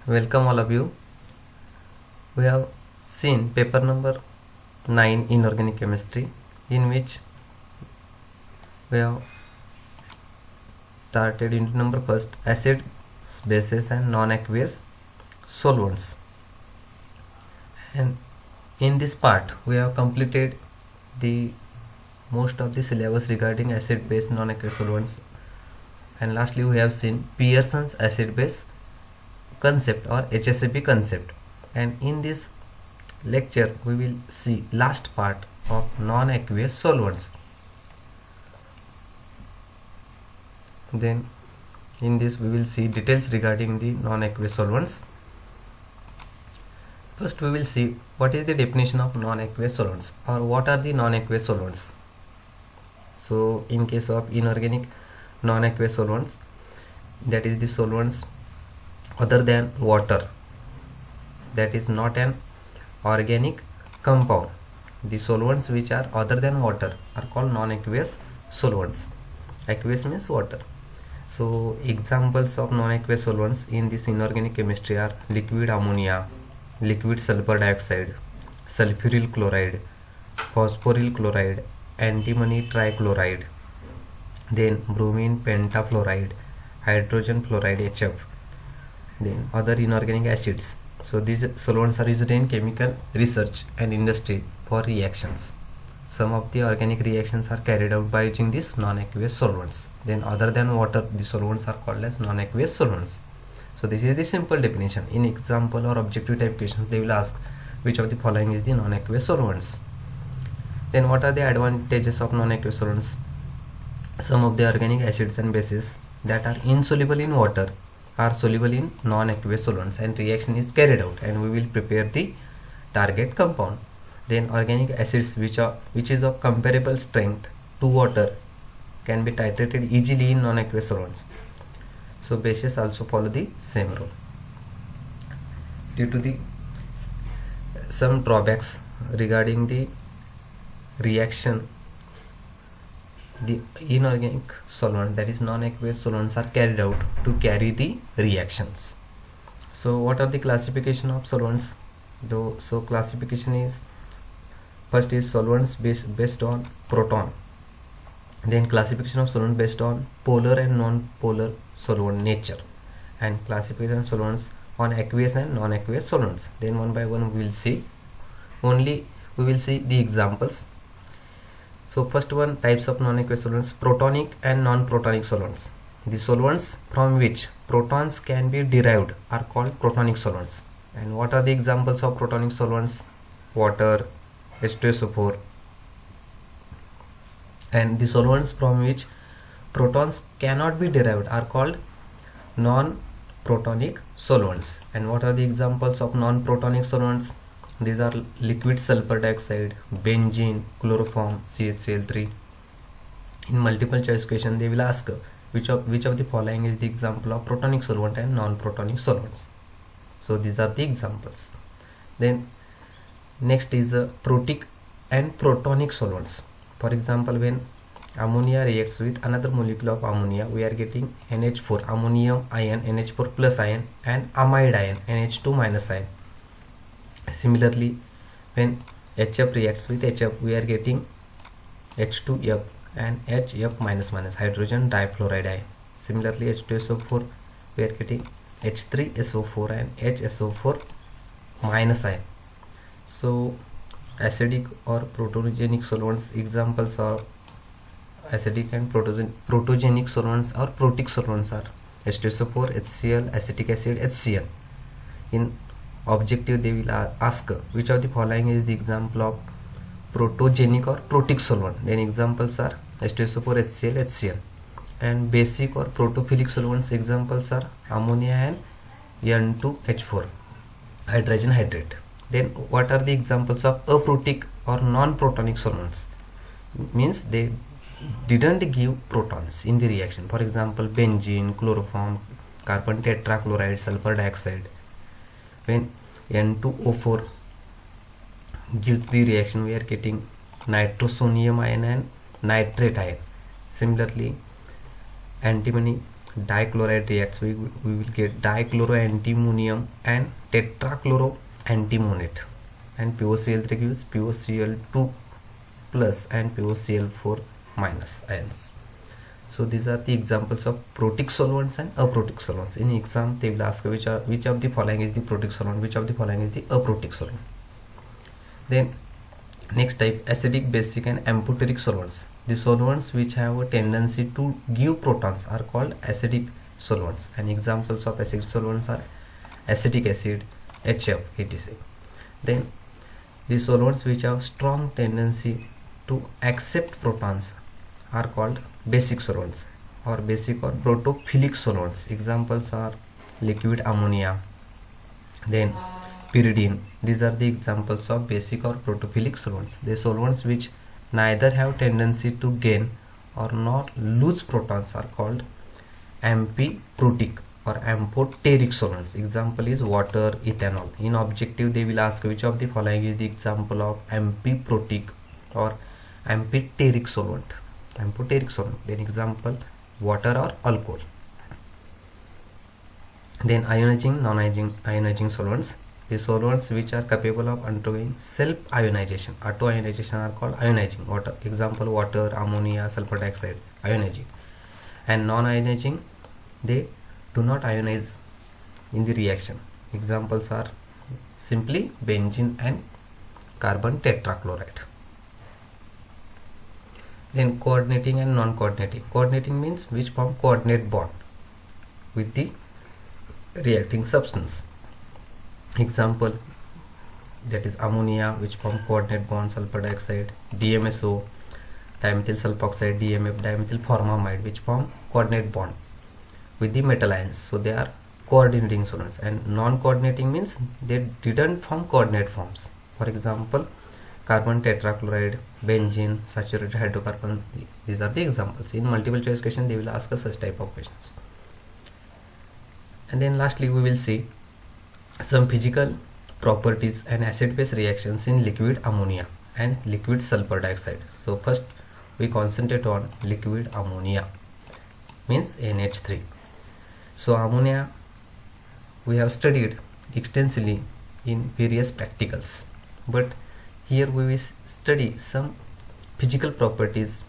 Welcome all of you. We have seen paper number 9 in organic chemistry, in which we have started unit number first, acids, bases and non-aqueous solvents. And in this part we have completed the most of the syllabus regarding acid base non-aqueous solvents, and lastly we have seen Pearson's acid base concept or HSAP concept. And in this lecture we will see last part of non-aqueous solvents. Then in this we will see details regarding the non-aqueous solvents. First we will see what is the definition of non-aqueous solvents, or what are the non-aqueous solvents. So in case of inorganic non-aqueous solvents, that is the solvents other than water, that is not an organic compound. The solvents which are other than water are called non-aqueous solvents. Aqueous means water. So examples of non-aqueous solvents in this inorganic chemistry are liquid ammonia, liquid sulfur dioxide, sulfuryl chloride, phosphoryl chloride, antimony trichloride, then bromine pentafluoride, hydrogen fluoride HF, then other inorganic acids. So these solvents are used in chemical research and industry for reactions. Some of the organic reactions are carried out by using these non-aqueous solvents. Then other than water, the solvents are called as non-aqueous solvents. So this is the simple definition. In example or objective type questions, they will ask which of the following is the non-aqueous solvents. Then what are the advantages of non-aqueous solvents? Some of the organic acids and bases that are insoluble in water are soluble in non-aqueous solvents, and reaction is carried out and we will prepare the target compound. Then organic acids which is of comparable strength to water can be titrated easily in non-aqueous solvents. So bases also follow the same rule. Due to the some drawbacks regarding the reaction, the inorganic solvent, that is non-aqueous solvents, are carried out to carry the reactions. So what are the classification of solvents? So classification is, first is solvents based on proton, then classification of solvent based on polar and non-polar solvent nature, and classification of solvents on aqueous and non-aqueous solvents. Then one by one we will see. We will see the examples. So first one, types of non-aqueous solvents: protonic and non-protonic solvents. The solvents from which protons can be derived are called protonic solvents. And what are the examples of protonic solvents? Water, H2SO4. And the solvents from which protons cannot be derived are called non-protonic solvents. And what are the examples of non-protonic solvents? These are liquid sulfur dioxide, benzene, chloroform, CHCl3. In multiple choice question they will ask which of the following is the example of protonic solvent and non-protonic solvents. So these are the examples. Then next is protic and protonic solvents. For example, when ammonia reacts with another molecule of ammonia, we are getting NH4, ammonium ion, NH4 plus ion, and amide ion, NH2 minus ion. Similarly, when HF reacts with HF, we are getting H2F and HF minus, hydrogen difluoride ion. Similarly, H2SO4, we are getting H3SO4 and HSO4 minus ion. So acidic or protogenic solvents, examples of acidic and protogenic solvents or protic solvents are H2SO4, HCl, acetic acid, HCl. In objective they will ask which of the following is the example of protogenic or protic solvent. Then examples are H2SO4, HCl, HCl. And basic or protophilic solvents, examples are ammonia and N2H4, hydrogen hydrate. Then what are the examples of aprotic or non-protonic solvents? Means they didn't give protons in the reaction. For example, benzene, chloroform, carbon tetrachloride, sulfur dioxide. When N2O4 gives the reaction, we are getting nitrosonium ion and nitrate ion. Similarly, antimony dichloride reacts, we will get dichloroantimonium and tetrachloroantimonate, and POCl3 gives POCl2 plus and POCl4 minus ions. So these are the examples of protic solvents and aprotic solvents. In exam they will ask which of the following is the protic solvent, which of the following is the aprotic solvent. Then next type, acidic, basic and amphoteric solvents. The solvents which have a tendency to give protons are called acidic solvents, and examples of acidic solvents are acetic acid, HF, etc. Then the solvents which have strong tendency to accept protons are called basic solvents or basic or protophilic solvents. Examples are liquid ammonia, then pyridine. These are the examples of basic or protophilic solvents. The solvents which neither have tendency to gain or not lose protons are called amphiprotic or amphoteric solvents. Example is water, ethanol. In objective they will ask which of the following is the example of amphiprotic or amphoteric solvent. Amphoteric solvent. Then example, water or alcohol. Then ionizing, non-ionizing solvents. The solvents which are capable of undergoing self-ionization, auto-ionization, are called ionizing. Water, example water, ammonia, sulfur dioxide, ionizing. And non-ionizing, they do not ionize in the reaction. Examples are simply benzene and carbon tetrachloride. Then coordinating and non-coordinating. Coordinating means which form coordinate bond with the reacting substance. Example, that is ammonia, which form coordinate bond sulfur dioxide, DMSO, dimethyl sulfoxide, DMF, dimethyl formamide, which form coordinate bond with the metal ions. So they are coordinating solvents. And non-coordinating means they didn't form coordinate forms. For example, carbon tetrachloride, benzene, saturated hydrocarbon. These are the examples. In multiple choice question they will ask us such type of questions. And then lastly we will see some physical properties and acid-base reactions in liquid ammonia and liquid sulfur dioxide. So first we concentrate on liquid ammonia, means NH3. So ammonia we have studied extensively in various practicals, but here we will study some physical properties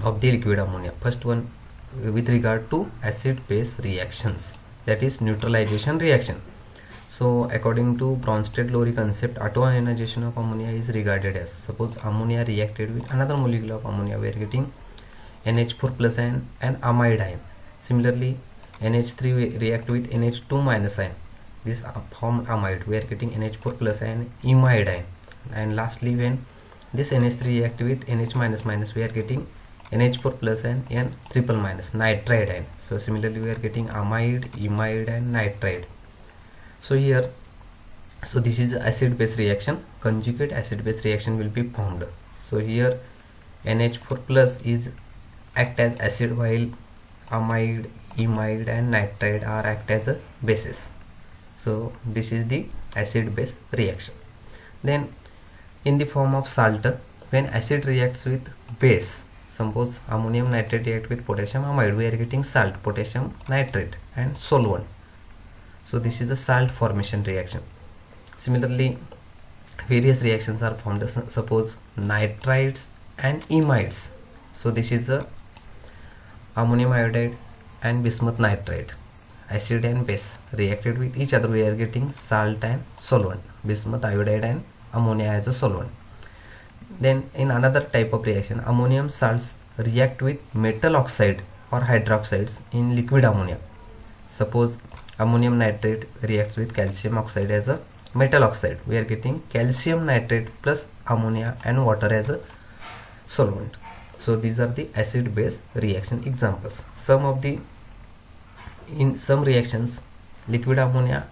of the liquid ammonia. First one, with regard to acid-base reactions, that is neutralization reaction. So according to Bronsted-Lowry concept, auto-ionization of ammonia is regarded as, suppose ammonia reacted with another molecule of ammonia, we are getting NH4 plus ion and amide ion. Similarly, NH3 we react with NH2 minus ion, this formed amide, we are getting NH4 plus ion, imide ion. And lastly, when this NH3 react with NH minus minus, we are getting NH4 plus and N triple minus, nitride ion. So similarly we are getting amide, imide and nitride. So here, so this is acid-base reaction, conjugate acid-base reaction will be formed. So here NH4 plus is act as acid, while amide, imide and nitride are act as a bases. So this is the acid-base reaction. Then in the form of salt, when acid reacts with base, suppose ammonium nitrate react with potassium amide, we are getting salt, potassium nitrate and solvent. So this is a salt formation reaction. Similarly, various reactions are formed, suppose nitrides and imides. So this is a ammonium iodide and bismuth nitride, acid and base reacted with each other, we are getting salt and solvent, bismuth iodide and ammonia as a solvent. Then in another type of reaction, ammonium salts react with metal oxide or hydroxides in liquid ammonia. Suppose ammonium nitrate reacts with calcium oxide as a metal oxide, we are getting calcium nitrate plus ammonia and water as a solvent. So these are the acid-base reaction examples. In some reactions, liquid ammonia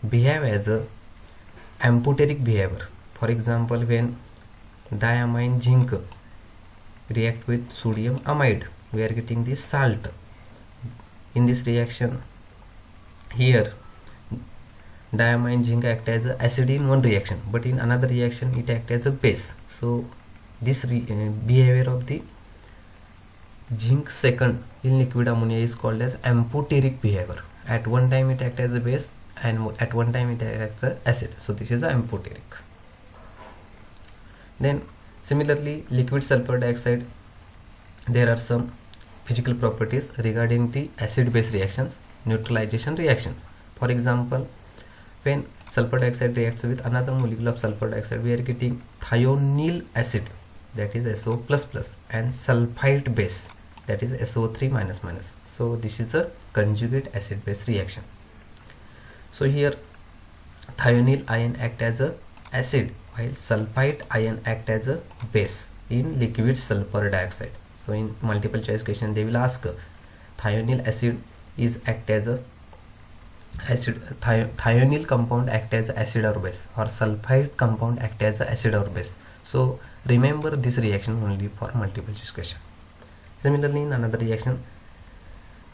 behave as a amphoteric behavior. For example, when diamine zinc react with sodium amide, we are getting the salt. In this reaction, here diamine zinc act as a acid in one reaction, but in another reaction it act as a base. So this behavior of the zinc second in liquid ammonia is called as amphoteric behavior. At one time it acts as a base and at one time it acts as acid. So this is a amphoteric. Then similarly, liquid sulfur dioxide, there are some physical properties regarding the acid base reactions, neutralization reaction. For example, when sulfur dioxide reacts with another molecule of sulfur dioxide, we are getting thionyl acid, that is SO++, and sulfite base, that is SO3-. So this is a conjugate acid base reaction. So here thionyl ion act as a acid while sulfite ion act as a base in liquid sulfur dioxide. So in multiple choice question they will ask thionyl acid is act as a acid, thionyl compound act as acid or base, or sulfite compound act as acid or base. So remember this reaction only for multiple choice question. Similarly, in another reaction,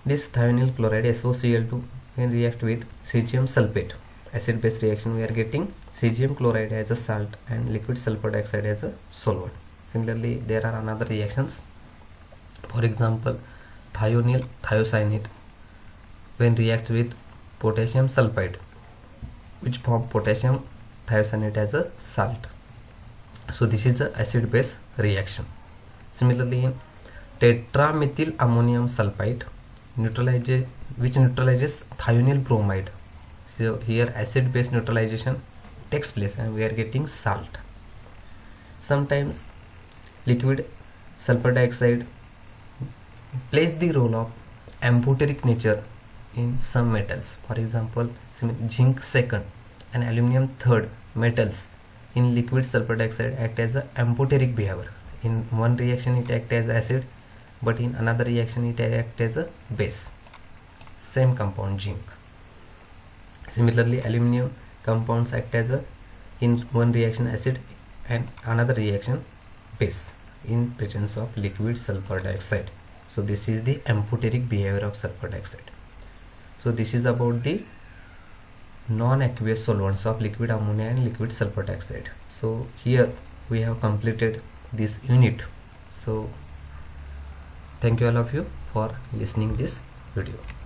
this thionyl chloride SOCl2 when react with cesium sulfate, acid base reaction, we are getting cesium chloride as a salt and liquid sulfur dioxide as a solvent. Similarly, there are another reactions. For example, thionyl thiocyanate when react with potassium sulfide, which form potassium thiocyanate as a salt. So this is the acid base reaction. Similarly, in tetramethyl ammonium sulfide which neutralizes thionyl bromide. So here acid base neutralization takes place and we are getting salt. Sometimes liquid sulfur dioxide plays the role of amphoteric nature in some metals. For example, zinc second and aluminum third metals in liquid sulfur dioxide act as a amphoteric behavior. In one reaction it acts as acid, but in another reaction it acts as a base. Same compound zinc. Similarly, aluminum compounds act as a, in one reaction acid and another reaction base in presence of liquid sulfur dioxide. So this is the amphoteric behavior of sulfur dioxide. So this is about the non-aqueous solvents of liquid ammonia and liquid sulfur dioxide. So here we have completed this unit. So thank you all of you for listening this video.